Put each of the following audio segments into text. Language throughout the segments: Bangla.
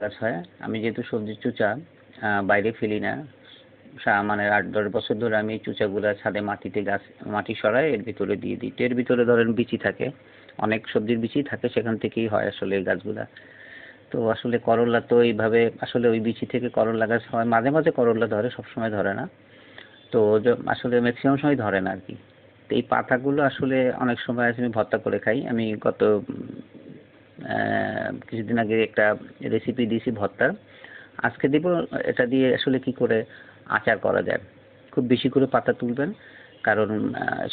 গাছ হয়। আমি যেহেতু সবজির চুচা বাইরে ফেলি না, মানে 8-10 বছর ধরে আমি চুচাগুলা ছাদে মাটি সরাই এর ভিতরে দিয়ে দিই। এর ভিতরে ধরেন বিচি থাকে, অনেক সবজির বিচি থাকে, সেখান থেকেই হয় আসলে এই গাছগুলা। তো আসলে করলা তো এইভাবে আসলে ওই বিচি থেকে করলা গাছ হয়, মাঝে মাঝে করলা ধরে, সবসময় ধরে না। তো আসলে ম্যাক্সিমাম সময় ধরে না আর কি। তো এই পাতাগুলো আসলে অনেক সময় আমি ভর্তা করে খাই। আমি গত কিছুদিন আগে একটা রেসিপি দিয়েছি ভর্তার, আজকে দিব। এটা দিয়ে আসলে কি করে আচার করা যায়। খুব বেশি করে পাতা তুলবেন, কারণ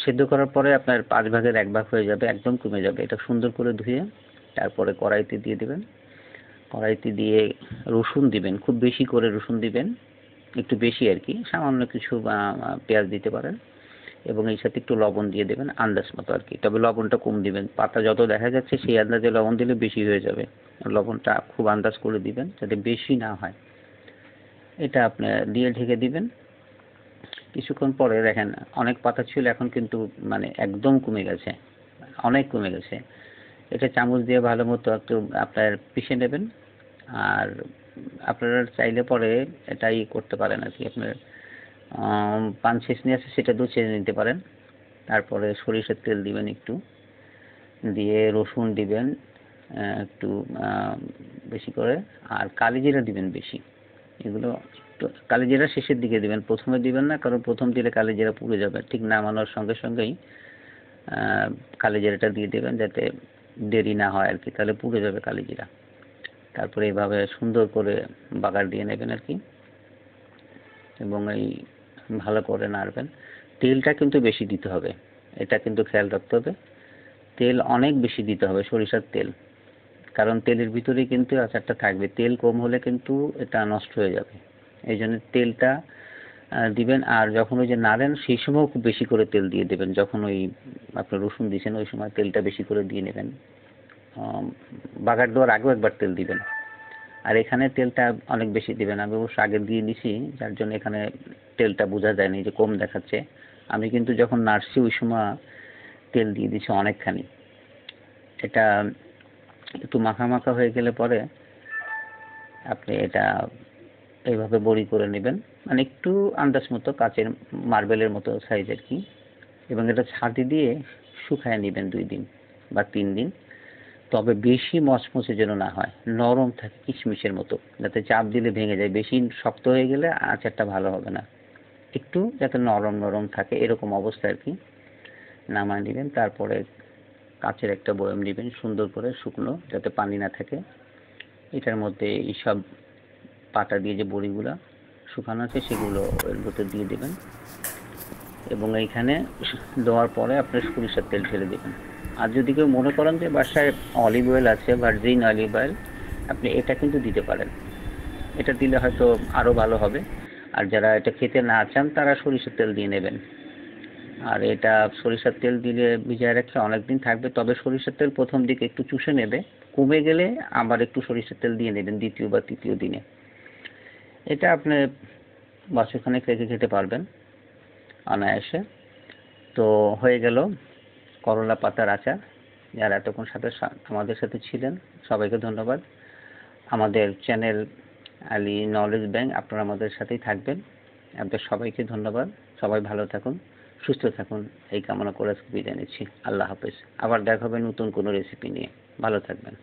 সেদ্ধ করার পরে আপনার 5 ভাগের 1 ভাগ হয়ে যাবে, একদম কমে যাবে। এটা সুন্দর করে ধুয়ে তারপরে কড়াইতে দিয়ে দেবেন। কড়াইতে দিয়ে রসুন দিবেন, খুব বেশি করে রসুন দিবেন, একটু বেশি আর কি, সামান্য কিছু পেঁয়াজ দিতে পারেন, এবং এই সাথে একটু লবণ দিয়ে দেবেন আন্দাজ মতো আর কি। তবে লবণটা কম দিবেন, পাতা যত দেখা যাচ্ছে সেই আন্দাজে লবণ দিলে বেশি হয়ে যাবে। লবণটা খুব আন্দাজ করে দিবেন যাতে বেশি না হয়। এটা আপনি দিয়ে ঢেকে দিবেন। কিছুক্ষণ পরে দেখেন অনেক পাতা ছিল, এখন কিন্তু মানে একদম কমে গেছে, অনেক কমে গেছে। এটা চামচ দিয়ে ভালো মতো একটু আপনার পিষে নেবেন। আর আপনারা চাইলে পরে এটাই করতে পারেন আর কি, আপনার পান ছেঁচনি আছে সেটা দিয়ে ছেঁচে নিতে পারেন। তারপরে সরিষার তেল দিবেন একটু, দিয়ে রসুন দিবেন একটু বেশি করে, আর কালিজিরা দিবেন বেশি। এগুলো কালিজিরা শেষের দিকে দিবেন, প্রথমে দিবেন না, কারণ প্রথম দিলে কালিজিরা পুড়ে যাবে। ঠিক নামানোর সঙ্গে সঙ্গেই কালিজিরাটা দিয়ে দেবেন, যাতে দেরি না হয় আর কি, তাহলে পুড়ে যাবে কালিজিরা। তারপরে এইভাবে সুন্দর করে বাগার দিয়ে নেবেন আর কি, এবং এই ভালো করে নাড়বেন। তেলটা কিন্তু বেশি দিতে হবে, এটা কিন্তু খেয়াল রাখতে হবে। তেল অনেক বেশি দিতে হবে, সরিষার তেল, কারণ তেলের ভিতরেই কিন্তু আচারটা থাকবে। তেল কম হলে কিন্তু এটা নষ্ট হয়ে যাবে। এই জন্য তেলটা দিবেন। আর যখন ওই যে নাড়েন সেই সময় খুব বেশি করে তেল দিয়ে দেবেন। যখন ওই আপনার রসুন দিয়েছেন ওই সময় তেলটা বেশি করে দিয়ে নেবেন। বাগার দেওয়ার আগেও একবার তেল দিবেন। আর এখানে তেলটা অনেক বেশি দিবেন। আমি অবশ্য আগে দিয়ে দিছি, যার জন্য এখানে তেলটা বোঝা যায়নি যে কম দেখাচ্ছে। আমি কিন্তু যখন নাড়ছি ওই সময় তেল দিয়ে দিছি অনেকখানি। এটা একটু মাখা মাখা হয়ে গেলে পরে আপনি এটা এইভাবে বড়ি করে নেবেন, মানে একটু আন্দাজ মতো, কাচের মার্বেলের মতো সাইজের কি, এবং এটা ছাঁটি দিয়ে শুকায় নেবেন 2 দিন বা 3 দিন। তবে বেশি মচমচে যেন না হয়, নরম থাকে কিশমিশের মতো, যাতে চাপ দিলে ভেঙে যায়। বেশি শক্ত হয়ে গেলে আচারটা ভালো হবে না। একটু যাতে নরম নরম থাকে এরকম অবস্থা আর কি, নামায় নেবেন। তারপরে কাচের একটা বয়াম নেবেন সুন্দর করে শুকনো, যাতে পানি না থাকে। এটার মধ্যে এইসব পাতা দিয়ে যে বড়িগুলা শুকানো আছে সেগুলো এর মধ্যে দিয়ে দেবেন, এবং এইখানে দেওয়ার পরে আপনি সরিষার তেল ঢেলে দেবেন। আর যদি কেউ মনে করেন যে বাসায় অলিভ অয়েল আছে, ভার্জিন অলিভ অয়েল, আপনি এটা কিন্তু দিতে পারেন। এটা দিলে হয়তো আরও ভালো হবে। আর যারা এটা খেতে না চান তারা সরিষার তেল দিয়ে নেবেন। আর এটা সরিষার তেল দিলে ভিজায় রাখলে অনেক দিন থাকবে। তবে সরিষার তেল প্রথম দিকে একটু চুষে নেবে, কমে গেলে আবার একটু সরিষার তেল দিয়ে নেবেন দ্বিতীয় বা তৃতীয় দিনে। এটা আপনি বছরখানেক রেখে খেতে পারবেন অনায়াসে। তো হয়ে গেল করলা পাতার আচার। যারা এতক্ষণ আমাদের সাথে ছিলেন সবাইকে ধন্যবাদ। আমাদের চ্যানেল আলী নলেজ ব্যাংক, আপনারা আমাদের সাথেই থাকবেন। আপনাদের সবাইকে ধন্যবাদ। সবাই ভালো থাকুন, সুস্থ থাকুন, এই কামনা করে বিদায় নিচ্ছি। আল্লাহ হাফেজ। আবার দেখা হবে নতুন কোনো রেসিপি নিয়ে। ভালো থাকবেন।